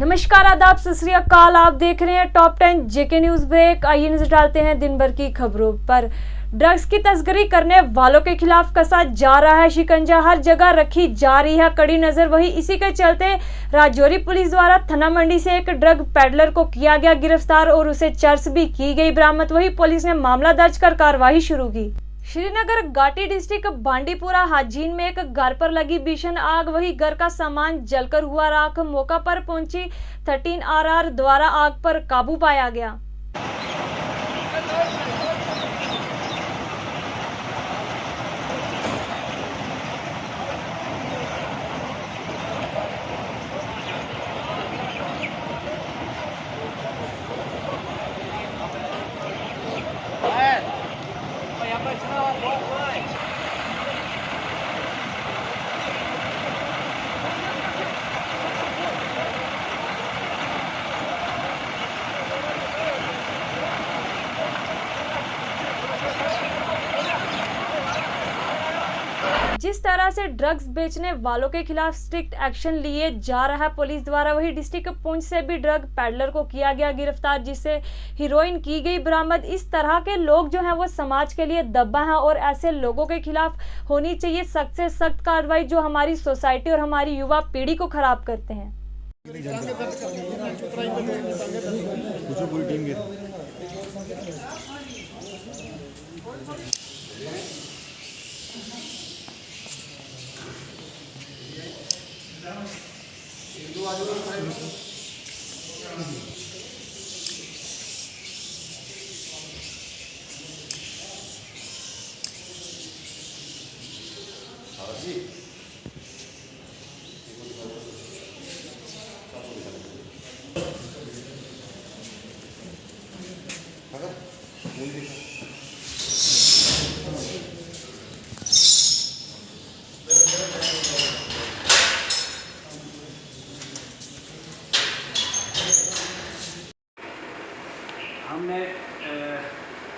नमस्कार, आदाब, सत श्री अकाल। आप देख रहे हैं टॉप 10 जेके न्यूज ब्रेक। आइए नजर डालते हैं दिन भर की खबरों पर। ड्रग्स की तस्करी करने वालों के खिलाफ कसा जा रहा है शिकंजा, हर जगह रखी जा रही है कड़ी नजर। वहीं इसी के चलते राजौरी पुलिस द्वारा थना मंडी से एक ड्रग पेडलर को किया गया गिरफ्तार और उसे चर्स भी की गई बरामद। वहीं पुलिस ने मामला दर्ज कर कार्रवाई शुरू की। श्रीनगर घाटी डिस्ट्रिक्ट बांडीपुरा हाजीन में एक घर पर लगी भीषण आग, वही घर का सामान जलकर हुआ राख। मौका पर पहुंची 13 RR द्वारा आग पर काबू पाया गया। जिस तरह से ड्रग्स बेचने वालों के खिलाफ स्ट्रिक्ट एक्शन लिए जा रहा है पुलिस द्वारा, वही डिस्ट्रिक्ट पुंछ से भी ड्रग पेडलर को किया गया गिरफ्तार, जिससे हीरोइन की गई बरामद। इस तरह के लोग जो हैं वो समाज के लिए दबा हैं और ऐसे लोगों के खिलाफ होनी चाहिए सख्त से सख्त कार्रवाई जो हमारी सोसाइटी और हमारी युवा पीढ़ी को खराब करते हैं।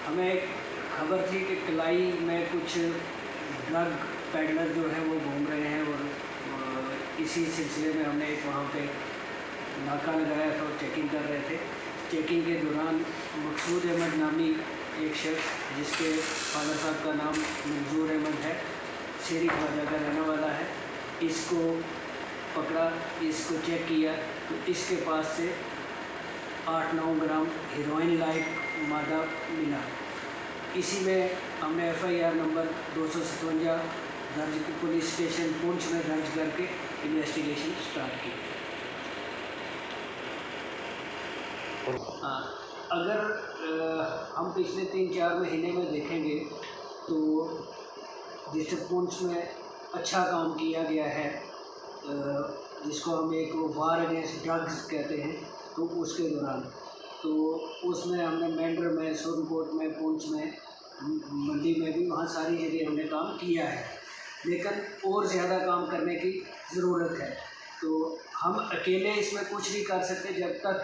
हमें एक खबर थी कि कलाई में कुछ ड्रग पेडलर जो है वो घूम रहे हैं और इसी सिलसिले में हमने एक वहाँ पे नाका लगाया था और चेकिंग कर रहे थे। चेकिंग के दौरान मकसूद अहमद नामी एक शख्स जिसके फादर साहब का नाम मंजूर अहमद है, शेरी ख्वाजा का रहने वाला है, इसको पकड़ा, इसको चेक किया तो इसके पास से 8-9 ग्राम हीरोइन लाइक मादा मिला। इसी में हमने FIR नंबर 257 दर्ज पुलिस स्टेशन पुंछ में दर्ज करके इन्वेस्टिगेशन स्टार्ट की। अगर हम पिछले 3-4 महीने में देखेंगे तो डिस्ट्रिक्ट पुंछ में अच्छा काम किया गया है, जिसको हम एक वार अगेंस्ट ड्रग्स कहते हैं, तो उसके दौरान तो उसमें हमने मेंढर में, सोनकोट में, पुंछ में, मंडी में भी, वहाँ सारी जगह हमने काम किया है, लेकिन और ज़्यादा काम करने की ज़रूरत है। तो हम अकेले इसमें कुछ नहीं कर सकते, जब तक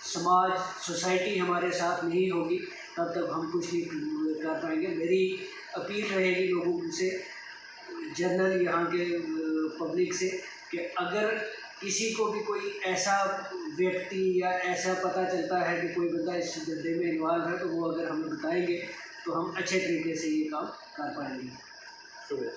समाज सोसाइटी हमारे साथ नहीं होगी तब तक हम कुछ नहीं कर पाएंगे। मेरी अपील रहेगी लोगों से, जनरल यहाँ के पब्लिक से, कि अगर किसी को भी कोई ऐसा व्यक्ति या ऐसा पता चलता है कि कोई बंदा इस गड्ढे में इन्वॉल्व है तो वो अगर हमें बताएंगे तो हम अच्छे तरीके से ये काम कर पाएंगे।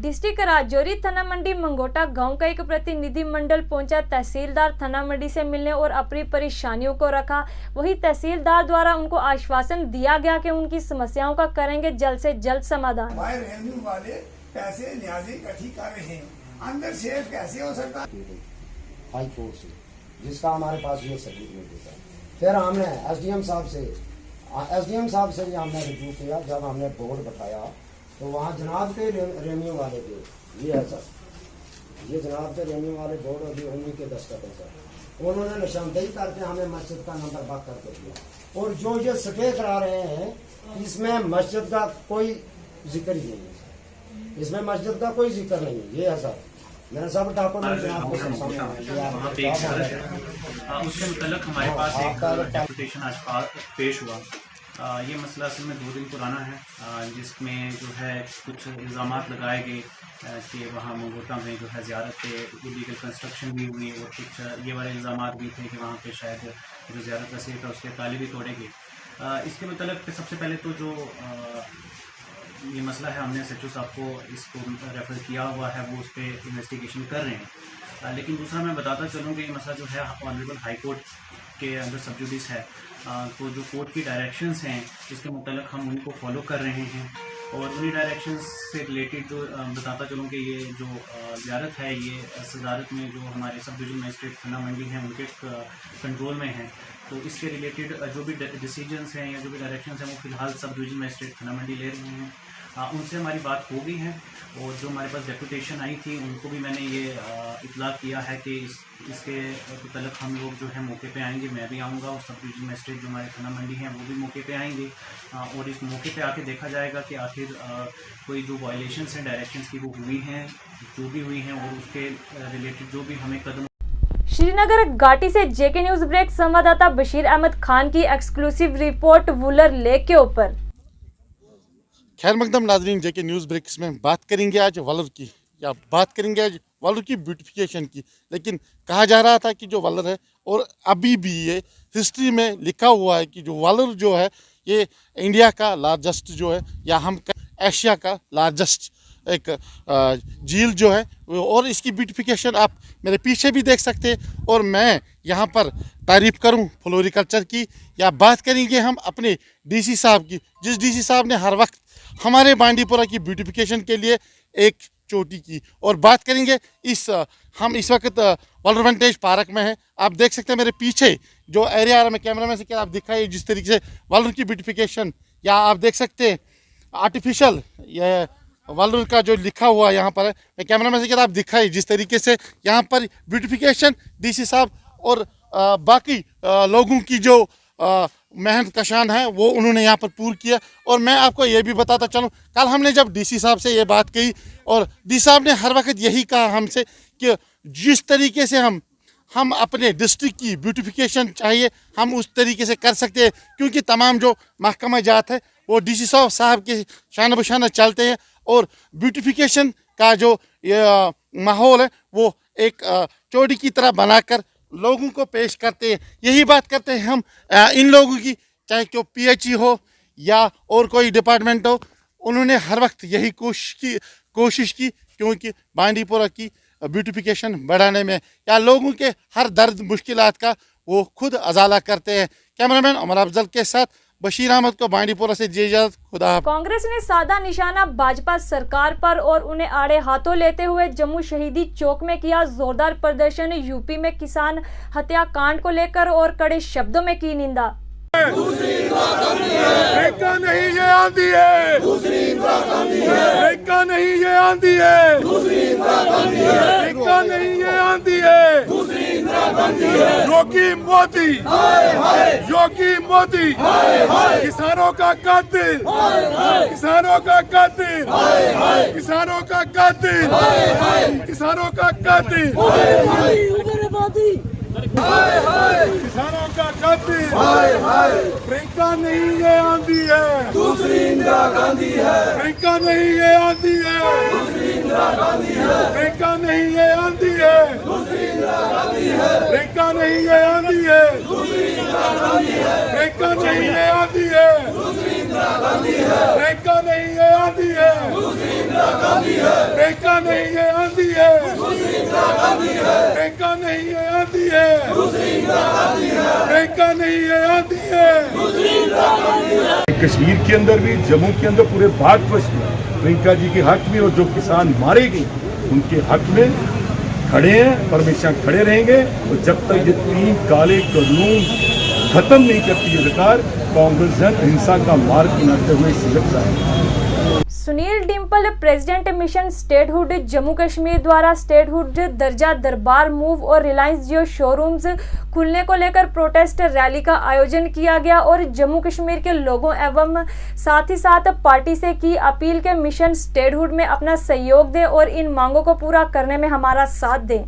डिस्ट्रिक्ट राजौरी थना मंडी मंगोटा गांव का एक प्रतिनिधि मंडल पहुंचा तहसीलदार थना मंडी से मिलने और अपनी परेशानियों को रखा। वही तहसीलदार द्वारा उनको आश्वासन दिया गया कि उनकी समस्याओं का करेंगे जल्द से जल्द समाधान। हमारे रेवेन्यू वाले पैसे न्याजी इकट्ठी कर रहे हैं, अंदर सेफ कैसे हो सकता हाई कोर्ट से, जिसका हमारे पास ये सर्टिफिकेट है। फिर हमने SDM साहब से ये हमने रिव्यू किया। जब हमने बोर्ड बताया तो वहाँ जनाब के रेवेन्यू वाले जो ये है सर, ये जनाब के रेवेन्यू वाले बोर्ड अभी उन्हीं के दस्तखत है सर, उन्होंने निशानदेही करके हमें मस्जिद का नंबर बात करके दिया। और जो ये स्टे करा रहे हैं इसमें मस्जिद का कोई जिक्र ही नहीं है, इसमें मस्जिद का कोई जिक्र नहीं है। ये है सर, मेरा सब डॉक्यूमेंट आपको उसके मुतल्लिक हमारे पास एक एप्लीकेशन आज पेश हुआ ये मसला असल में 2 दिन पुराना है, जिसमें जो है कुछ इल्ज़ाम लगाए गए कि वहाँ मंगोटा में जो है ज़ियारत पे इलीगल कंस्ट्रक्शन भी हुई और कुछ ये वाले इल्ज़ाम भी थे कि वहाँ पे शायद जो ज़ियारत का सेफ है उसके ताले भी तोड़े गए। इसके मतलब सबसे पहले तो जो ये मसला है, हमने SHO साहब को इसको रेफ़र किया हुआ है, वो उस पर इन्वेस्टिगेशन कर रहे हैं। लेकिन दूसरा मैं बताता चलूँ कि ये मसला जो है ऑनरेबल हाई कोर्ट के अंदर सब जुडिस है, तो जो कोर्ट की डायरेक्शंस हैं इसके मुतालिक हम उनको फॉलो कर रहे हैं और उन्हीं डायरेक्शंस से रिलेटेड जो बताता चलूँ कि ये जो ज़ियारत है ये सदारत में जो हमारे सब डिवीजन मजिस्ट्रेट थाना मंडी हैं उनके कंट्रोल में है। तो इसके रिलेटेड जो भी डिसीजंस हैं या जो भी डायरेक्शंस हैं वो फ़िलहाल सब डिवीजन मजिस्ट्रेट थाना मंडी ले रहे हैं। उनसे हमारी बात हो गई है और जो हमारे पास डेपुटेशन आई थी उनको भी मैंने ये इतला किया है कि इसके मुतल्लिक़ हम लोग जो है मौके पे आएंगे, मैं भी आऊँगा और सब डिवीजन मजिस्ट्रेट जो हमारे थाना मंडी हैं वो भी मौके पे आएंगे और इस मौके पे आके देखा जाएगा कि आखिर कोई जो वायलेशंस हैं डायरेक्शंस की वो हुई हैं, जो भी हुई हैं और उसके रिलेटेड जो भी हमें कदम। श्रीनगर घाटी से JK न्यूज ब्रेक संवाददाता बशीर अहमद खान की एक्सक्लूसिव रिपोर्ट वुलर लेक के ऊपर। खैर मकदम नाजरीन, JK न्यूज़ ब्रेक्स में बात करेंगे आज वलर की, या बात करेंगे आज वलर की ब्यूटिफिकेशन की। लेकिन कहा जा रहा था कि जो वलर है और अभी भी ये हिस्ट्री में लिखा हुआ है कि जो वलर जो है ये इंडिया का लार्जेस्ट जो है या हम एशिया का लार्जेस्ट एक झील जो है, और इसकी ब्यूटिफिकेशन आप मेरे पीछे भी देख सकते हैं। और मैं यहाँ पर तारीफ़ करूँ फ्लोरिकल्चर की, या बात करेंगे हम अपने DC साहब की, जिस DC साहब ने हर वक्त हमारे बांडीपुरा की ब्यूटिफिकेशन के लिए एक चोटी की। और बात करेंगे हम इस वक्त वलर विंटेज पार्क में हैं। आप देख सकते हैं मेरे पीछे जो एरिया आ रहा है, मैं कैमरा में से क्या आप दिखाइए जिस तरीके से वलर की ब्यूटिफिकेशन, या आप देख सकते हैं आर्टिफिशियल ये वलर का जो लिखा हुआ यहाँ पर है, मैं कैमरा में से क्या आप दिखाइए जिस तरीके से यहाँ पर ब्यूटिफिकेशन DC साहब और बाकी लोगों की जो मेहनत कशान है वो उन्होंने यहाँ पर पूर्ण किया। और मैं आपको ये भी बताता चलूँ, कल हमने जब DC साहब से ये बात कही और DC साहब ने हर वक्त यही कहा हमसे कि जिस तरीके से हम अपने डिस्ट्रिक्ट की ब्यूटिफिकेशन चाहिए हम उस तरीके से कर सकते हैं, क्योंकि तमाम जो महकमा जात है वो DC साहब के शान बशाना चलते हैं और ब्यूटिफिकेशन का जो माहौल है वो एक चोटी की तरह बनाकर लोगों को पेश करते हैं। यही बात करते हैं हम इन लोगों की, चाहे क्यों PHE हो या और कोई डिपार्टमेंट हो, उन्होंने हर वक्त यही कोशिश की क्योंकि बांडीपुरा की ब्यूटिफिकेशन बढ़ाने में या लोगों के हर दर्द मुश्किलात का वो खुद अजाला करते हैं। कैमरामैन उमर अफजल के साथ बशीर अहमद को बांडीपुरा से इजाजत, खुदा। कांग्रेस ने साधा निशाना भाजपा सरकार पर और उन्हें आड़े हाथों लेते हुए जम्मू शहीदी चौक में किया जोरदार प्रदर्शन। यूपी में किसान हत्याकांड को लेकर और कड़े शब्दों में की निंदा। दूसरी इंदिरा गांधी है, नहीं ये आंधी है, दूसरी इंदिरा गांधी है, नहीं ये आंधी है, दूसरी इंदिरा गांधी है, नहीं ये आंधी है, दूसरी इंदिरा गांधी है। योगी मोदी, योगी मोदी, किसानों का कातिल, किसानों का कातिल, किसानों का कातिल, किसानों का कातिल, किसानों का कातिल। प्रियंका नहीं ये आंधी है, दूसरी इंदिरा गांधी है, प्रियंका नहीं ये आंधी है, दूसरी इंदिरा गांधी है, प्रियंका नहीं ये आंधी है, दूसरी इंदिरा गांधी है, प्रियंका नहीं ये आंधी है, दूसरी इंदिरा गांधी है, प्रियंका नहीं ये आंधी है, दूसरी इंदिरा गांधी है, प्रियंका नहीं ये आंधी है, दूसरी इंदिरा गांधी है, प्रियंका नहीं ये आंधी है, दूसरी इंदिरा गांधी है, प्रियंका नहीं ये आंधी है, दूसरी इंदिरा गांधी है, प्रियंका नहीं ये आंधी है, दूसरी इंदिरा गांधी है। कश्मीर के अंदर भी, जम्मू के अंदर, पूरे भारतवर्ष में प्रियंका जी के हक में और जो किसान मारे गए उनके हक में खड़े हैं और हमेशा खड़े रहेंगे। और जब तक ये 3 काले कानून खत्म नहीं करती है सरकार, कांग्रेस हिंसा का मार्ग बनाते हुए सिलक जाएगी। Sunil Dimple president mission statehood Jammu Kashmir द्वारा स्टेटहुड दर्जा दरबार मूव और रिलायंस जियो शोरूम्स खुलने को लेकर प्रोटेस्ट रैली का आयोजन किया गया और जम्मू कश्मीर के लोगों एवं साथ ही साथ पार्टी से की अपील के मिशन स्टेटहुड में अपना सहयोग दें और इन मांगों को पूरा करने में हमारा साथ दें।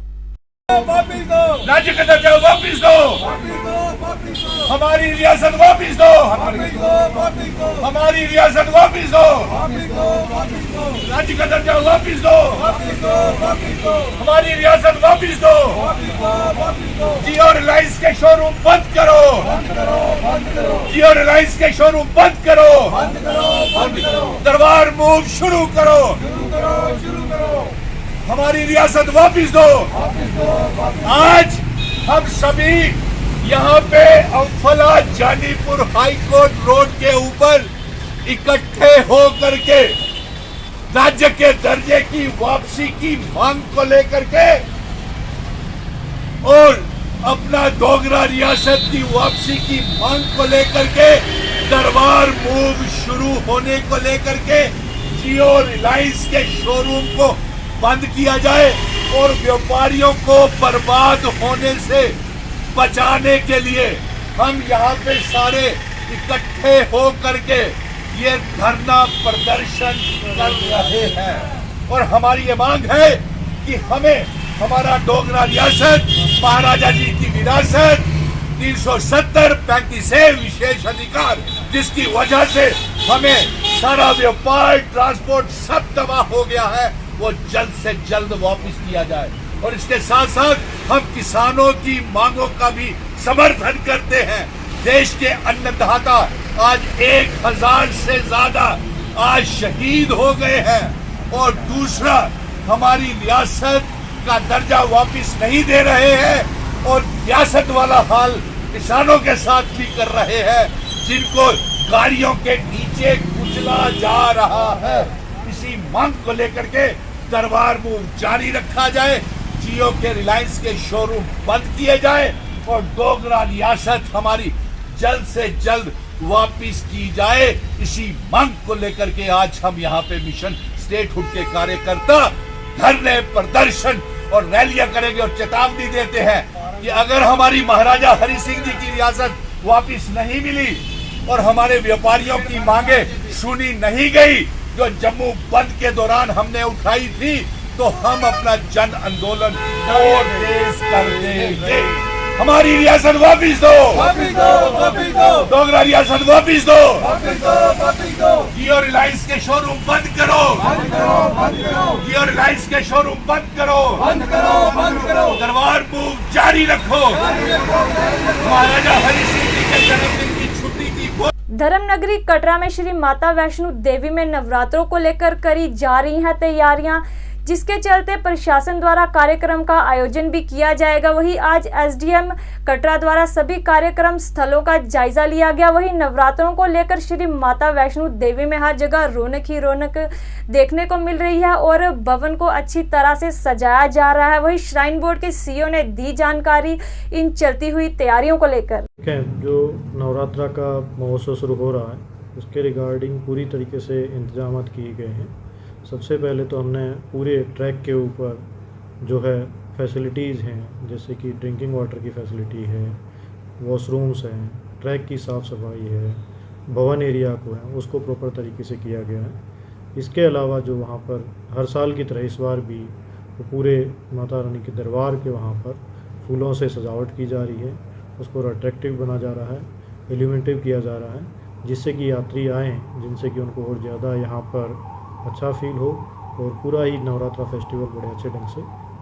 वापिस दो, राज्य का दर्जा वापिस दो, वापिस दो, वापिस दो, हमारी रियासत वापिस दो, वापिस दो, वापिस दो, हमारी रियासत वापिस दो, वापिस दो, वापिस दो, राज्य का दर्जा वापिस दो, वापिस दो, वापिस दो, हमारी रियासत वापिस दो। वापिस दो, वापिस दो, जियो रिलायंस के शोरूम बंद करो, बंद करो, बंद करो, जियो रिलायंस के शोरूम बंद करो, बंद करो, बंद करो, दरबार मूव शुरू करो, शुरू करो, शुरू करो, हमारी रियासत वापिस दो। वापिस दो, वापिस आज हम सभी यहाँ पे Amphala Janipur high court road के ऊपर इकट्ठे हो करके राज्य के दर्जे की वापसी की मांग को लेकर के और अपना डोगरा रियासत की वापसी की मांग को लेकर के दरबार मूव शुरू होने को लेकर के जियो रिलायंस के शोरूम को बंद किया जाए और व्यापारियों को बर्बाद होने से बचाने के लिए हम यहाँ पे सारे इकट्ठे हो करके ये धरना प्रदर्शन कर रहे हैं और हमारी ये मांग है कि हमें हमारा डोगरा रियासत महाराजा जी की विरासत 370-35 विशेष अधिकार जिसकी वजह से हमें सारा व्यापार ट्रांसपोर्ट सब तबाह हो गया है वो जल्द से जल्द वापस किया जाए और इसके साथ साथ हम किसानों की मांगों का भी समर्थन करते हैं। देश के अन्नदाता आज 1000 से ज्यादा आज शहीद हो गए हैं और दूसरा हमारी रियासत का दर्जा वापस नहीं दे रहे हैं और रियासत वाला हाल किसानों के साथ भी कर रहे हैं जिनको गाड़ियों के नीचे कुचला जा रहा है। इसी मांग को लेकर के दरबार मूव जारी रखा जाए, जियो के रिलायंस के शोरूम बंद किए जाए और डोगरा रियासत हमारी जल्द से जल्द वापिस की जाए। इसी मांग को लेकर के आज हम यहाँ पे मिशन स्टेटहुड के कार्यकर्ता धरने प्रदर्शन और रैलियां करेंगे और चेतावनी देते हैं कि अगर हमारी महाराजा हरि सिंह जी की रियासत वापिस नहीं मिली और हमारे व्यापारियों की मांगे सुनी नहीं गई जो जम्मू बंद के दौरान हमने उठाई थी तो हम अपना जन आंदोलन और तेज कर देंगे। हमारी रियासत वापिस दो, वापिस दो, वापिस दो, डोगरा रियासत वापिस दो, वापिस दो, वापिस दो, जियो रिलायंस के शोरूम बंद करो, बंद करो, बंद करो, जियो रिलायंस के शोरूम बंद करो, बंद करो, बंद करो, दरबार मूव जारी रखो। महाराजा हरि सिंह जी के जन्मदिन की छुट्टी की धर्मनगरी कटरा में श्री माता वैष्णो देवी में नवरात्रों को लेकर करी जा रही हैं तैयारियां, जिसके चलते प्रशासन द्वारा कार्यक्रम का आयोजन भी किया जाएगा। वहीं आज एसडीएम कटरा द्वारा सभी कार्यक्रम स्थलों का जायजा लिया गया। वहीं नवरात्रों को लेकर श्री माता वैष्णो देवी में हर जगह रौनक ही रौनक देखने को मिल रही है और भवन को अच्छी तरह से सजाया जा रहा है। वहीं श्राइन बोर्ड के सीईओ ने दी जानकारी इन चलती हुई तैयारियों को लेकर। जो नवरात्रा का महोत्सव शुरू हो रहा है उसके रिगार्डिंग पूरी तरीके से इंतजाम किए गए हैं। सबसे पहले तो हमने पूरे ट्रैक के ऊपर जो है फैसिलिटीज़ हैं, जैसे कि ड्रिंकिंग वाटर की फैसिलिटी है, वॉशरूम्स हैं, ट्रैक की साफ़ सफाई है, भवन एरिया को है उसको प्रॉपर तरीके से किया गया है। इसके अलावा जो वहाँ पर हर साल की तरह इस बार भी तो पूरे माता रानी के दरबार के वहाँ पर फूलों से सजावट की जा रही है, उसको अट्रैक्टिव बना जा रहा है, एलिमेंटिव किया जा रहा है, जिससे कि यात्री आएँ, जिनसे कि उनको और ज़्यादा यहाँ पर अच्छा फील हो और पूरा ही नवरात्रा फेस्टिवल बड़े अच्छे ढंग से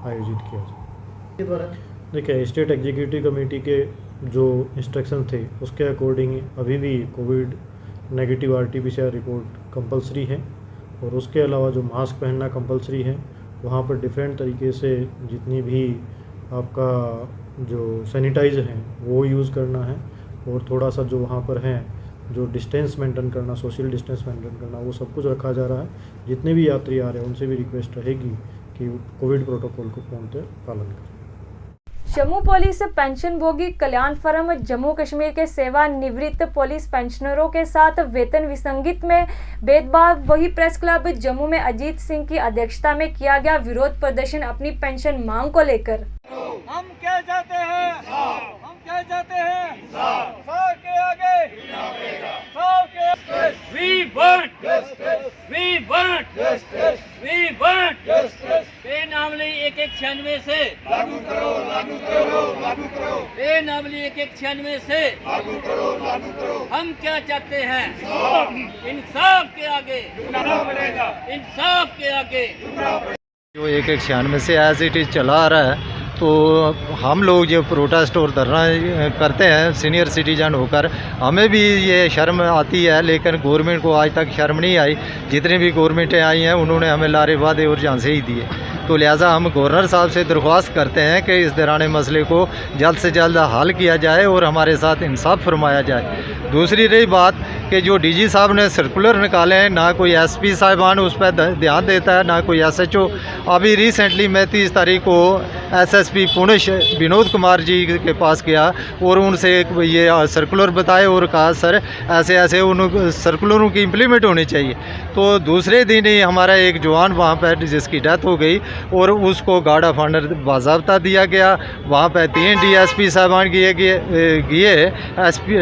आयोजित किया जाए। देखिए, स्टेट एग्जीक्यूटिव कमेटी के जो इंस्ट्रक्शन थे उसके अकॉर्डिंग अभी भी Covid negative RT-PCR report compulsory है और उसके अलावा जो मास्क पहनना कंपलसरी है, वहाँ पर डिफरेंट तरीके से जितनी भी आपका जो सैनिटाइज़र हैं वो यूज़ करना है और थोड़ा सा जो वहाँ पर हैं जो डिस्टेंस मेंटेन करना, सोशल डिस्टेंस मेंटेन करना, वो सब कुछ रखा जा रहा है। जितने भी यात्री आ रहे हैं उनसे भी रिक्वेस्ट रहेगी कि कोविड प्रोटोकॉल को पूर्णतः पालन करें। जम्मू पुलिस पेंशनभोगी कल्याण फर्म जम्मू कश्मीर के सेवानिवृत्त पुलिस पेंशनरों के साथ वेतन विसंगति में भेदभाव। वही प्रेस क्लब जम्मू में अजीत सिंह की अध्यक्षता में किया गया विरोध प्रदर्शन अपनी पेंशन मांग को लेकर। हम क्या चाहते हैं, हम क्या चाहते हैं, इंसाफ के आगे इंसाफ के आगे we want पे नाम ले एक 196 से लागू करो, लागू करो, लागू करो। बेनामी 196 से लागू करो, लागू करो। हम क्या चाहते हैं? इंसाफ के आगे झुकना पड़ेगा, इंसाफ के आगे। जो 196 से एज इट इज़ चला आ रहा है, तो हम लोग जो प्रोटेस्ट और धरना करते हैं सीनियर सिटीजन होकर, हमें भी ये शर्म आती है, लेकिन गवर्नमेंट को आज तक शर्म नहीं आई। जितनी भी गवर्नमेंटें आई हैं उन्होंने हमें लारे वादे और झांसे ही दिए। तो लिहाजा हम गवर्नर साहब से दरख्वास्त करते हैं कि इस दौरान मसले को जल्द से जल्द हल किया जाए और हमारे साथ इंसाफ फरमाया जाए। दूसरी रही बात कि जो डीजी साहब ने सर्कुलर निकाले हैं, ना कोई एसपी साहिबान उस पर ध्यान देता है, ना कोई एसएचओ। अभी रिसेंटली मैं 30 तारीख को एसएसपी पुणे विनोद कुमार जी के पास गया और उनसे ये सर्कुलर बताए और कहा सर ऐसे ऐसे उन सर्कुलरों की इम्प्लीमेंट होनी चाहिए। तो दूसरे दिन ही हमारा एक जवान वहाँ पर जिसकी डेथ हो गई और उसको गार्ड ऑफ ऑनर बाज़ाब्ता दिया गया। वहाँ पर 3 डीएसपी साहिबान गए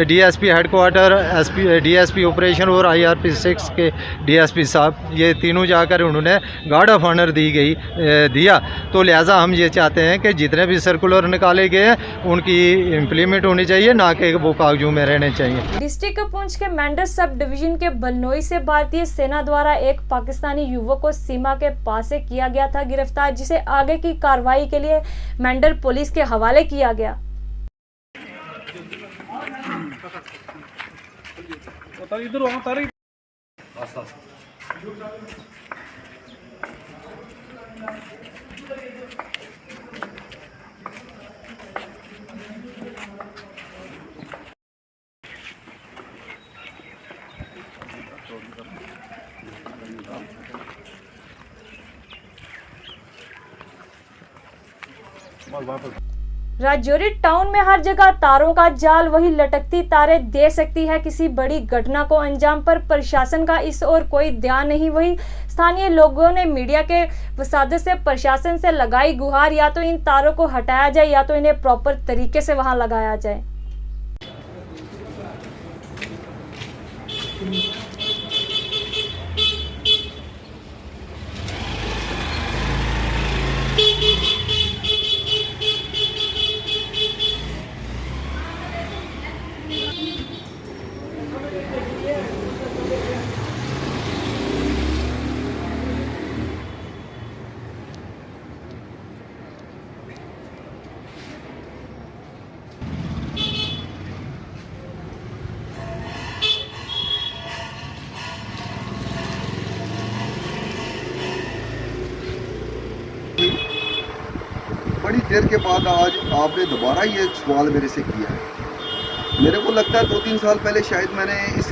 डीएसपी हेडक्वार्टर, डीएसपी ऑपरेशन और IRP 6 के डीएसपी साहब, ये तीनों जाकर उन्होंने गार्ड ऑफ ऑनर दिया। तो लिहाजा हम ये चाहते हैं कि जितने भी सर्कुलर निकाले गए हैं उनकी इम्प्लीमेंट होनी चाहिए, ना कि वो कागजों में रहने चाहिए। डिस्ट्रिक्ट पुंछ के मेंढर सब डिवीजन के बलनोई से भारतीय सेना द्वारा एक पाकिस्तानी युवक को सीमा के पास से किया गया था गिरफ्तार, जिसे आगे की कार्रवाई के लिए मेंढर पुलिस के हवाले किया गया। राजौरी टाउन में हर जगह तारों का जाल, वही लटकती तारें दे सकती है किसी बड़ी घटना को अंजाम, पर प्रशासन का इस ओर कोई ध्यान नहीं। वही स्थानीय लोगों ने मीडिया के वसादत से प्रशासन से लगाई गुहार, या तो इन तारों को हटाया जाए या तो इन्हें प्रॉपर तरीके से वहां लगाया जाए। बड़ी देर के बाद आज आपने दोबारा ये सवाल मेरे से किया है। मेरे को लगता है 2-3 साल पहले शायद मैंने इस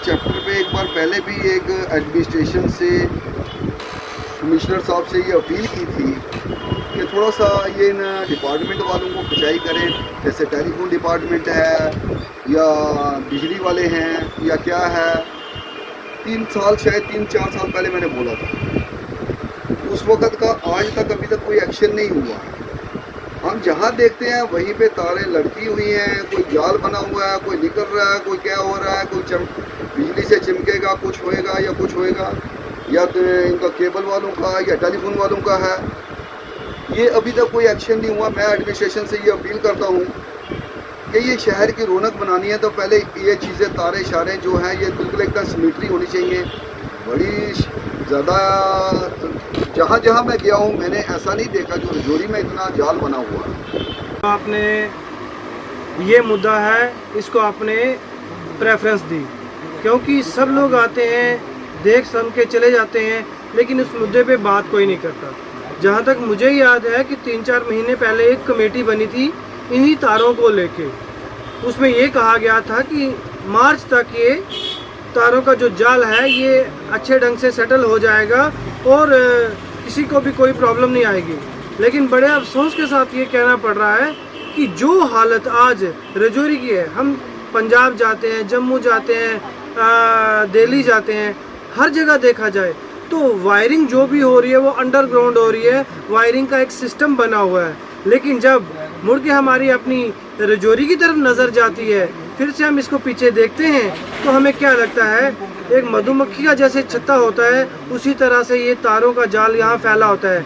चैप्टर पे एक बार पहले भी एक एडमिनिस्ट्रेशन से कमिश्नर साहब से ये अपील की थी कि थोड़ा सा ये इन डिपार्टमेंट वालों को खिंचाई करें, जैसे टेलीफोन डिपार्टमेंट है या बिजली वाले हैं या क्या है। 3-4 साल पहले मैंने बोला था, उस वक़्त का आज तक अभी तक कोई एक्शन नहीं हुआ। हम जहाँ देखते हैं वहीं पे तारें लटकी हुई हैं, कोई जाल बना हुआ है, कोई निकल रहा है, कोई क्या हो रहा है, कोई बिजली से चिमकेगा, कुछ होएगा या कुछ होएगा, या तो इनका केबल वालों का या टेलीफोन वालों का है। ये अभी तक कोई एक्शन नहीं हुआ। मैं एडमिनिस्ट्रेशन से ये अपील करता हूँ कि ये शहर की रौनक बनानी है तो पहले ये चीज़ें तारें शारें जो हैं ये बिल्कुल एकदम सिमेट्री होनी चाहिए। बड़ी ज़्यादा जहाँ जहाँ मैं गया हूँ मैंने ऐसा नहीं देखा जो रजौरी में इतना जाल बना हुआ है। आपने ये मुद्दा है इसको आपने प्रेफरेंस दी, क्योंकि सब लोग आते हैं देख सुन के चले जाते हैं, लेकिन उस मुद्दे पे बात कोई नहीं करता। जहाँ तक मुझे याद है कि 3-4 महीने पहले एक कमेटी बनी थी इन्हीं तारों को लेके। उसमें ये कहा गया था कि मार्च तक ये तारों का जो जाल है ये अच्छे ढंग से सेटल हो जाएगा और किसी को भी कोई प्रॉब्लम नहीं आएगी। लेकिन बड़े अफसोस के साथ ये कहना पड़ रहा है कि जो हालत आज रजौरी की है, हम पंजाब जाते हैं, जम्मू जाते हैं, दिल्ली जाते हैं, हर जगह देखा जाए तो वायरिंग जो भी हो रही है वो अंडरग्राउंड हो रही है, वायरिंग का एक सिस्टम बना हुआ है। लेकिन जब मुड़ के हमारी अपनी रजौरी की तरफ नज़र जाती है, फिर से हम इसको पीछे देखते हैं तो हमें क्या लगता है एक मधुमक्खी का जैसे छत्ता होता है उसी तरह से ये तारों का जाल यहाँ फैला होता है।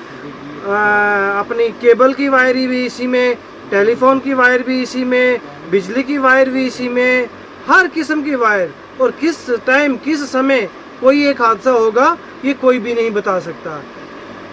अपनी केबल की वायरी भी इसी में, टेलीफोन की वायर भी इसी में, बिजली की वायर भी इसी में, हर किस्म की वायर। और किस टाइम किस समय कोई एक हादसा होगा ये कोई भी नहीं बता सकता।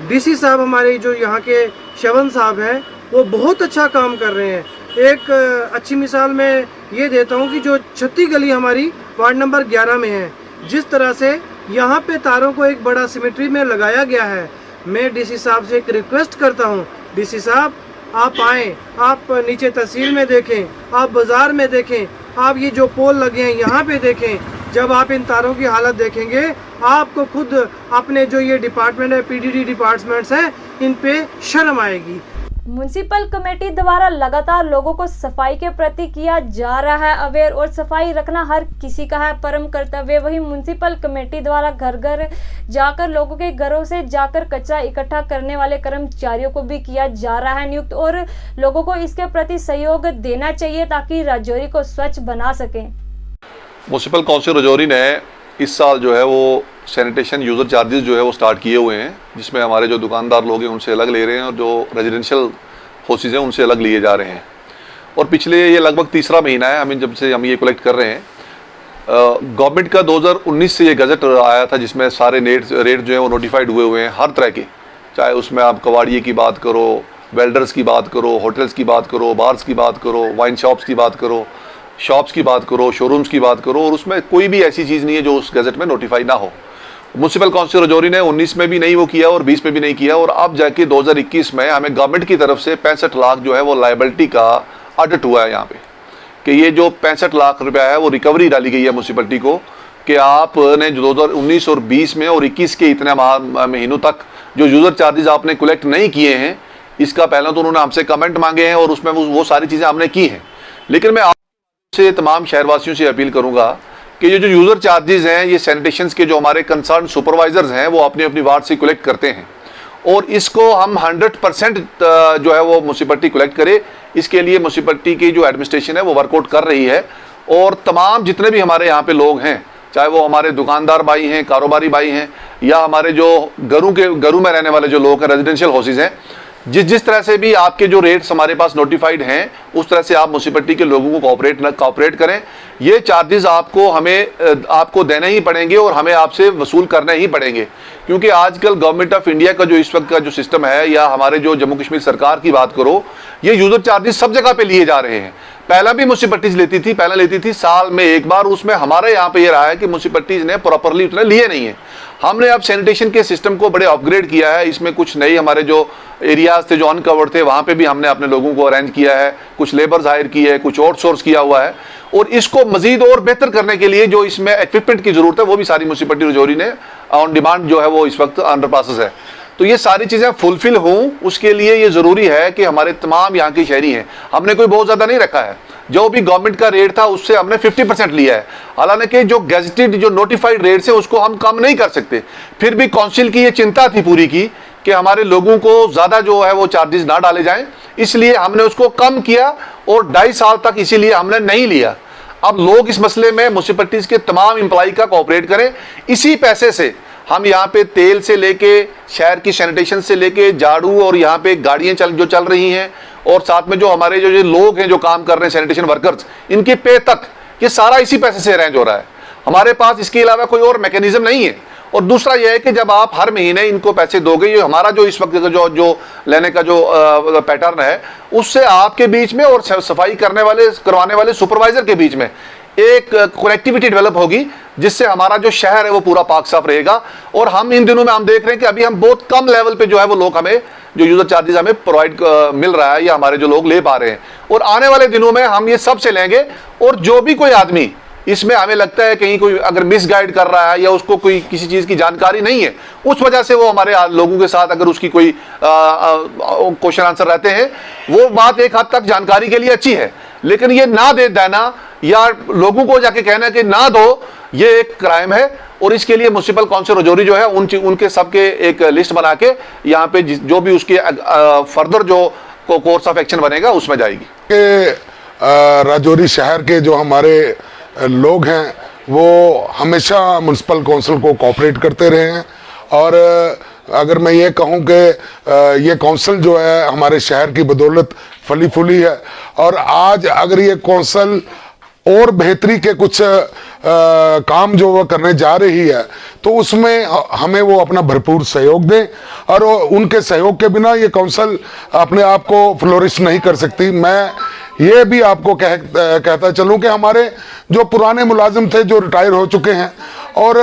डीसी साहब हमारे जो यहाँ के शवन साहब हैं वो बहुत अच्छा काम कर रहे हैं। एक अच्छी मिसाल मैं ये देता हूँ कि जो 36 गली हमारी वार्ड नंबर 11 में है, जिस तरह से यहाँ पे तारों को एक बड़ा सिमेट्री में लगाया गया है, मैं डीसी साहब से एक रिक्वेस्ट करता हूँ, डीसी साहब आप आएँ, आप नीचे तहसील में देखें, आप बाज़ार में देखें, आप ये जो पोल लगे हैं यहाँ पे देखें। जब आप इन तारों की हालत देखेंगे आपको खुद अपने जो ये डिपार्टमेंट है, पीडीडी डिपार्टमेंट्स हैं, इन पे शर्म आएगी। म्युनिसिपल कमेटी द्वारा लगातार लोगों को सफाई के प्रति किया जा रहा है अवेयर, और सफाई रखना हर किसी का है परम कर्तव्य। वहीं म्युनिसिपल कमेटी द्वारा घर घर जाकर लोगों के घरों से जाकर कचरा इकट्ठा करने वाले कर्मचारियों को भी किया जा रहा है नियुक्त, और लोगों को इसके प्रति सहयोग देना चाहिए ताकि राजौरी को स्वच्छ बना सकें। म्युनिसिपल काउंसिल राजौरी ने इस साल जो है वो सैनिटेशन यूज़र चार्जेस जो है वो स्टार्ट किए हुए हैं, जिसमें हमारे जो दुकानदार लोग हैं उनसे अलग ले रहे हैं और जो रेजिडेंशियल हाउसेज हैं उनसे अलग लिए जा रहे हैं। और पिछले ये लगभग तीसरा महीना है हमें जब से हम ये कलेक्ट कर रहे हैं। गवर्नमेंट का 2019 से ये गज़ट आया था जिसमें सारे रेट जो है वो नोटिफाइड हुए हैं हर तरह के, चाहे उसमें आप कबाड़िए की बात करो, वेल्डर्स की बात करो, होटल्स की बात करो, बार्स की बात करो, वाइन शॉप्स की बात करो, शॉप्स की बात करो, शोरूम्स की बात करो, और उसमें कोई भी ऐसी चीज़ नहीं है जो उस गज़ट में नोटिफाई ना हो। म्युनिसिपल काउंसिल राजौरी ने 19 में भी नहीं वो किया और 20 में भी नहीं किया, और अब जाके 2021 में हमें गवर्नमेंट की तरफ से 65 लाख जो है वो लायबिलिटी का ऑडिट हुआ है यहाँ पे, कि ये जो 65 लाख रुपया है वो रिकवरी डाली गई है म्यूनसिपलिटी को, कि आपने 2019 और 20 में और 21 के इतने महीनों तक जो यूज़र चार्जेस आपने कलेक्ट नहीं किए हैं, इसका पहले तो उन्होंने हमसे कमेंट मांगे हैं और उसमें वो सारी चीज़ें हमने की हैं। लेकिन मैं आपसे तमाम शहरवासियों से अपील करूँगा कि ये जो यूज़र चार्जेस हैं ये सैनिटेशन के जो हमारे कंसर्न सुपरवाइजर्स हैं वो अपनी अपनी वार्ड से कलेक्ट करते हैं, और इसको हम 100% जो है वो म्यूनसिपलिटी कलेक्ट करे। इसके लिए म्यूनसिपलिटी की जो एडमिनिस्ट्रेशन है वो वर्कआउट कर रही है, और तमाम जितने भी हमारे यहाँ पे लोग हैं, चाहे वो हमारे दुकानदार भाई हैं, कारोबारी भाई हैं, या हमारे जो घरों में रहने वाले जो लोग हैं, रेजिडेंशियल हाउसेज हैं, जिस तरह से भी आपके जो रेट्स हमारे पास नोटिफाइड हैं उस तरह से आप म्यूनसिपलिटी के लोगों को कोऑपरेट करें। ये चार्जेस आपको देने ही पड़ेंगे और हमें आपसे वसूल करने ही पड़ेंगे, क्योंकि आजकल गवर्नमेंट ऑफ इंडिया का जो इस वक्त का जो सिस्टम है, या हमारे जो जम्मू कश्मीर सरकार की बात करो, ये यूज़र चार्जेस सब जगह पे लिए जा रहे हैं। पहला भी म्यूनसिपलिटीज लेती थी साल में एक बार, उसमें हमारे यहाँ पे ये रहा है कि म्यूनसिपलिटीज ने प्रॉपरली उतने लिए नहीं है। हमने अब सैनिटेशन के सिस्टम को बड़े अपग्रेड किया है, इसमें कुछ नई हमारे जो एरियाज थे जो अनकवर्ड थे वहाँ पे भी हमने अपने लोगों को अरेंज किया है, कुछ लेबर्स हायर की है, कुछ आउटसोर्स किया हुआ है, और इसको मजीद और बेहतर करने के लिए जो इसमें इक्विपमेंट की जरूरत है वो भी सारी म्यूनसिपलिटी राजौरी ने ऑन डिमांड जो है वो इस वक्त अंडर प्रोसेस है। तो ये सारी चीज़ें फुलफिल हों उसके लिए ये ज़रूरी है कि हमारे तमाम यहाँ के शहरी हैं, हमने कोई बहुत ज़्यादा नहीं रखा है, जो भी गवर्नमेंट का रेट था उससे हमने 50% लिया है। हालांकि जो गैजेटेड जो नोटिफाइड रेट्स हैं उसको हम कम नहीं कर सकते, फिर भी काउंसिल की ये चिंता थी पूरी की कि हमारे लोगों को ज़्यादा जो है वो चार्जेस ना डाले जाएं, इसलिए हमने उसको कम किया और 2.5 साल तक इसीलिए हमने नहीं लिया। अब लोग इस मसले में म्यूनसिपलिटीज़ के तमाम एम्प्लॉय का कोऑपरेट करें। इसी पैसे से हम यहाँ पे तेल से लेके शहर की सैनिटेशन से लेके झाड़ू और यहाँ पे गाड़ियाँ जो चल रही हैं, और साथ में जो हमारे जो लोग हैं जो काम कर रहे हैं सैनिटेशन वर्कर्स, इनके पे तक ये सारा इसी पैसे से अरेंज हो रहा है। हमारे पास इसके अलावा कोई और मैकेनिज्म नहीं है। और दूसरा यह है कि जब आप हर महीने इनको पैसे दोगे, ये हमारा जो इस वक्त जो लेने का जो पैटर्न है, उससे आपके बीच में और सफाई करवाने वाले सुपरवाइजर के बीच में एक कनेक्टिविटी डेवलप होगी, जिससे हमारा जो शहर है वो पूरा पाक साफ रहेगा। और हम इन दिनों में हम देख रहे हैं कि अभी हम बहुत कम लेवल पे जो है वो लोग हमें जो यूजर चार्जेस हमें प्रोवाइड मिल रहा है, या हमारे जो लोग ले पा रहे हैं, और आने वाले दिनों में हम ये सबसे लेंगे। और जो भी कोई आदमी इसमें हमें लगता है कहीं कोई अगर मिसगाइड कर रहा है या उसको कोई किसी चीज़ की जानकारी नहीं है, उस वजह से वो हमारे लोगों के साथ अगर उसकी कोई क्वेश्चन आंसर रहते हैं, वो बात एक हद तक जानकारी के लिए अच्छी है, लेकिन ये ना दे देना या लोगों को जाके कहना कि ना दो, ये एक क्राइम है। और इसके लिए म्यूनसिपल काउंसिल राजौरी जो है उनके सबके एक लिस्ट बना के यहाँ पे जो भी उसके फर्दर जो कोर्स ऑफ एक्शन बनेगा उसमें जाएगी। राजौरी शहर के जो हमारे लोग हैं वो हमेशा म्यूनसिपल काउंसिल को कोऑपरेट करते रहे हैं, और अगर मैं ये कहूँ कि ये कौंसिल जो है हमारे शहर की बदौलत फली फूली है, और आज अगर ये कौंसिल और बेहतरी के कुछ काम जो वह करने जा रही है तो उसमें हमें वो अपना भरपूर सहयोग दें, और उनके सहयोग के बिना ये कौंसिल अपने आप को फ्लोरिश नहीं कर सकती। मैं ये भी आपको कहता चलूं कि हमारे जो पुराने मुलाजिम थे जो रिटायर हो चुके हैं, और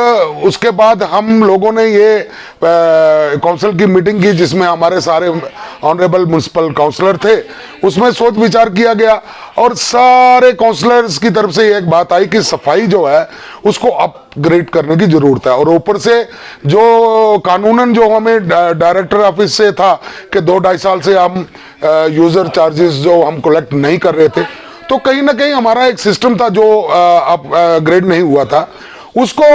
उसके बाद हम लोगों ने ये काउंसिल की मीटिंग की जिसमें हमारे सारे ऑनरेबल म्युनिसिपल काउंसलर थे, उसमें सोच विचार किया गया और सारे काउंसलर्स की तरफ से एक बात आई कि सफाई जो है उसको अपग्रेड करने की जरूरत है। और ऊपर से जो कानूनन जो हमें डायरेक्टर ऑफिस से था कि 2-2.5 साल से हम यूजर चार्जेस जो हम कलेक्ट नहीं कर रहे थे, तो कहीं ना कहीं हमारा एक सिस्टम था जो अपग्रेड नहीं हुआ था, उसको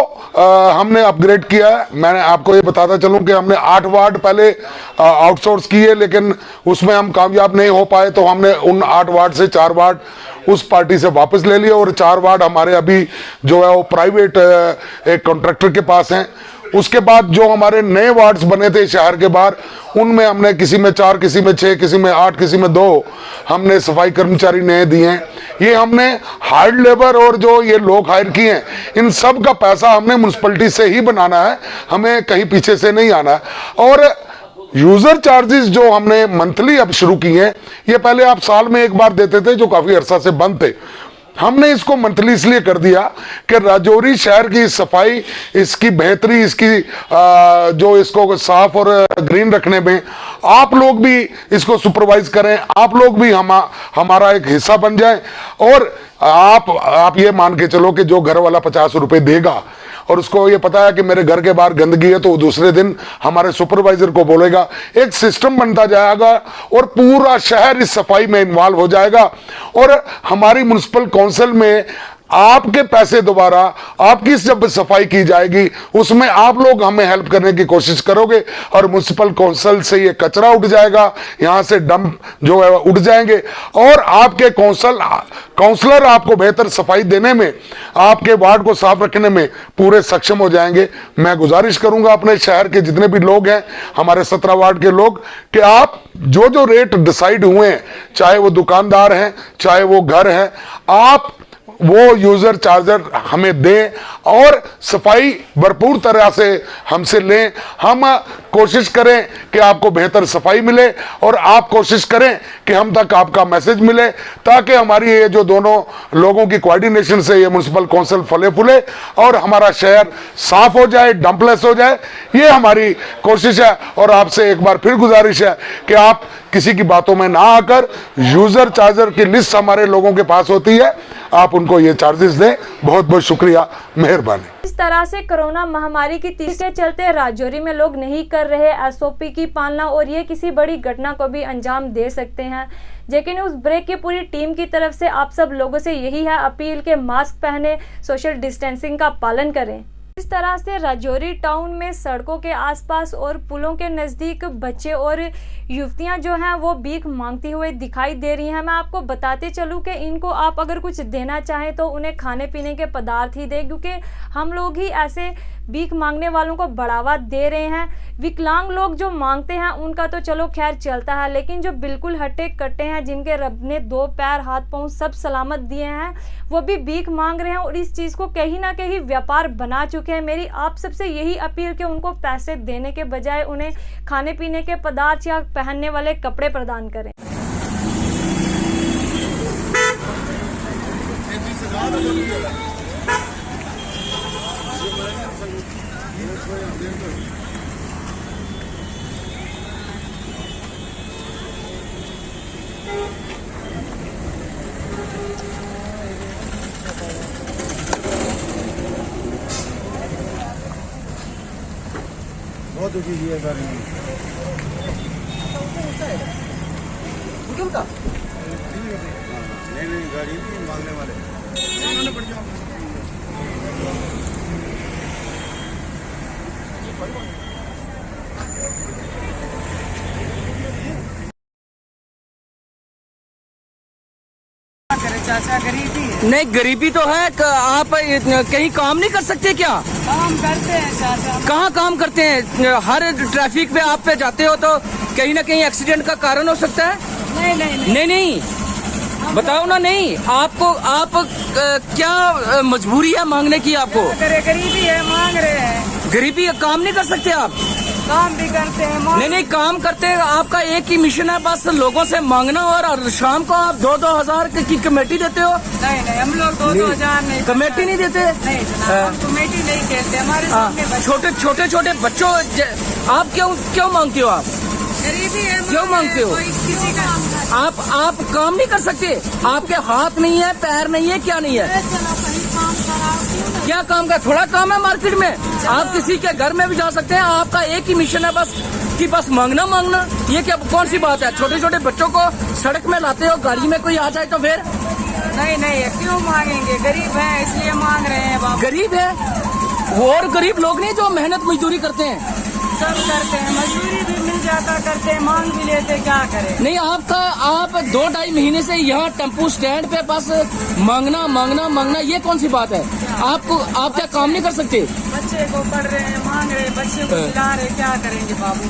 हमने अपग्रेड किया है। मैंने आपको ये बताता चलूं कि हमने 8 वार्ड पहले आउटसोर्स किए, लेकिन उसमें हम कामयाब नहीं हो पाए, तो हमने उन 8 वार्ड से 4 वार्ड उस पार्टी से वापस ले लिए, और 4 वार्ड हमारे अभी जो है वो प्राइवेट एक कॉन्ट्रैक्टर के पास हैं। उसके बाद जो हमारे नए वार्ड्स बने थे शहर के बाहर, उनमें हमने किसी में 4, किसी में 6, किसी में 8, किसी में 2 हमने सफाई कर्मचारी नए दिए हैं। ये हमने हार्ड लेबर और जो ये लोग हायर किए हैं, इन सब का पैसा हमने म्युनिसिपैलिटी से ही बनाना है, हमें कहीं पीछे से नहीं आना है। और यूजर चार्जेस जो हमने मंथली अब शुरू किए हैं, ये पहले आप साल में एक बार देते थे जो काफी अरसा से बंद थे, हमने इसको मंथली इसलिए कर दिया कि राजौरी शहर की सफाई, इसकी बेहतरी, इसकी जो इसको साफ और ग्रीन रखने में आप लोग भी इसको सुपरवाइज करें, आप लोग भी हमारा एक हिस्सा बन जाए। और आप ये मान के चलो कि जो घर वाला 50 रुपए देगा और उसको ये पता है कि मेरे घर के बाहर गंदगी है, तो वो दूसरे दिन हमारे सुपरवाइजर को बोलेगा, एक सिस्टम बनता जाएगा और पूरा शहर इस सफाई में इन्वॉल्व हो जाएगा। और हमारी म्युनिसिपल काउंसिल में आपके पैसे दोबारा आपकी जब सफाई की जाएगी उसमें आप लोग हमें हेल्प करने की कोशिश करोगे, और म्युनिसिपल काउंसिल से ये कचरा उठ जाएगा, यहाँ से डंप जो है उठ जाएंगे, और आपके काउंसलर आपको बेहतर सफाई देने में, आपके वार्ड को साफ रखने में पूरे सक्षम हो जाएंगे। मैं गुजारिश करूंगा अपने शहर के जितने भी लोग हैं, हमारे 17 वार्ड के लोग, कि आप जो जो रेट डिसाइड हुए हैं, चाहे वो दुकानदार हैं, चाहे वो घर हैं, आप वो यूजर चार्जर हमें दें और सफाई भरपूर तरह से हमसे लें। हम कोशिश करें कि आपको बेहतर सफाई मिले, और आप कोशिश करें कि हम तक आपका मैसेज मिले, ताकि हमारी ये जो दोनों लोगों की कोऑर्डिनेशन से ये म्युनिसिपल काउंसिल फले फूले और हमारा शहर साफ हो जाए, डंपलेस हो जाए। ये हमारी कोशिश है, और आपसे एक बार फिर गुजारिश है कि आप किसी की बातों में ना आकर, यूजर चार्जर की लिस्ट हमारे लोगों के पास होती है, आप उनको ये चार्जेस दें। बहुत बहुत शुक्रिया, मेहरबानी। इस तरह से कोरोना महामारी की तीसरे के चलते राजौरी में लोग नहीं कर रहे एसओपी की पालना, और ये किसी बड़ी घटना को भी अंजाम दे सकते हैं। जेके न्यूज़ ब्रेक की पूरी टीम की तरफ से आप सब लोगों से यही है अपील कि मास्क पहने, सोशल डिस्टेंसिंग का पालन करें। इस तरह से राजौरी टाउन में सड़कों के आसपास और पुलों के नज़दीक बच्चे और युवतियां जो हैं वो भीख मांगती हुए दिखाई दे रही हैं। मैं आपको बताते चलूं कि इनको आप अगर कुछ देना चाहें तो उन्हें खाने पीने के पदार्थ ही दें, क्योंकि हम लोग ही ऐसे भीख मांगने वालों को बढ़ावा दे रहे हैं। विकलांग लोग जो मांगते हैं उनका तो चलो खैर चलता है, लेकिन जो बिल्कुल हट्टे कट्टे हैं, जिनके रब ने 2 पैर हाथ पांव सब सलामत दिए हैं, वो भी भीख मांग रहे हैं और इस चीज़ को कहीं ना कहीं व्यापार बना चुके हैं। मेरी आप सबसे यही अपील कि उनको पैसे देने के बजाय उन्हें खाने पीने के पदार्थ या पहनने वाले कपड़े प्रदान करें। बहुत दुखी है सर। नहीं गाड़ी मांगने वाले चाचा, गरीबी है। नहीं, गरीबी तो है। आप कहीं काम नहीं कर सकते क्या? काम करते हैं चाचा। कहाँ काम करते हैं? हर ट्रैफिक पे आप पे जाते हो तो कहीं ना कहीं एक्सीडेंट का कारण हो सकता है। नहीं, बताओ ना। नहीं, आपको क्या मजबूरी है मांगने की? आपको गरीबी है, मांग रहे हैं। गरीबी, काम नहीं कर सकते आप? काम भी करते हैं। नहीं, काम करते हैं। आपका एक ही मिशन है, बस लोगों से मांगना, और शाम को आप 2-2 हजार की कमेटी देते हो। नहीं, हम लोग 2-2 हजार नहीं। कमेटी नहीं देते? नहीं, हम कमेटी नहीं कहते। हमारे छोटे बच्चों, आप क्यों मांगते हो? आप गरीबी है, क्यों मांगते हो? किसी का आप काम नहीं कर सकते? आपके हाथ नहीं है, पैर नहीं है, क्या नहीं है? क्या काम का? थोड़ा काम है मार्केट में? आप किसी के घर में भी जा सकते हैं। आपका एक ही मिशन है बस मांगना। ये क्या, कौन सी बात है? छोटे छोटे बच्चों को सड़क में लाते हो, गाड़ी में कोई आ जाए तो फिर? नहीं, क्यों मांगेंगे? गरीब है इसलिए मांग रहे हैं बाबू। गरीब है, और गरीब लोग नहीं जो मेहनत मजदूरी करते हैं? सब करते हैं, मजदूरी भी मिल जाता करते हैं, मांग भी लेते, क्या करें? नहीं, आप 2-2.5 महीने से यहाँ टेम्पो स्टैंड पे बस मांगना, ये कौन सी बात है? आप क्या काम नहीं कर सकते? बच्चे को पढ़ रहे हैं, मांग रहे, बच्चे को खिला रहे, क्या करेंगे बाबू?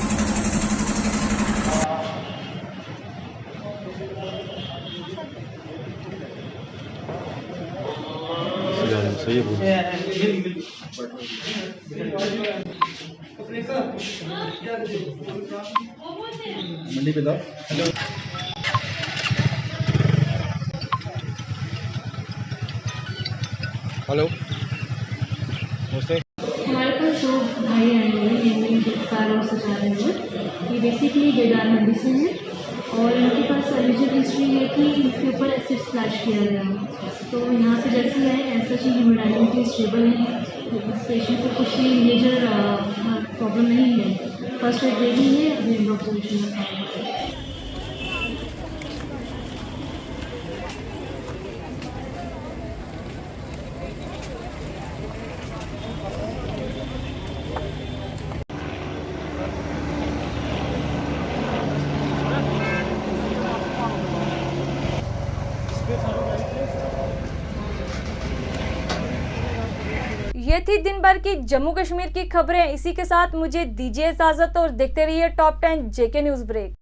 मंडी पे जाओ। हेलो, नमस्ते। हमारे पास 2 भाई आए हुए हैं, जिनमें कार और सजा रहे हैं। ये बेसिकली बेदार मंडी से हैं और इनके पास एलिजिबल हिस्ट्री है कि इनके ऊपर एसिड स्प्लैश किया गया। तो यहाँ से जैसे आए ऐसा चीज हेमोडायनामिकली स्टेबल है। पेशेंट को कुछ भी मेजर प्रॉब्लम नहीं है। फर्स्ट एड दे दी है, अभी ऑब्जर्वेशन में है। ये थी दिन भर की जम्मू कश्मीर की खबरें। इसी के साथ मुझे दीजिए इजाजत और देखते रहिए टॉप 10 जेके न्यूज ब्रेक।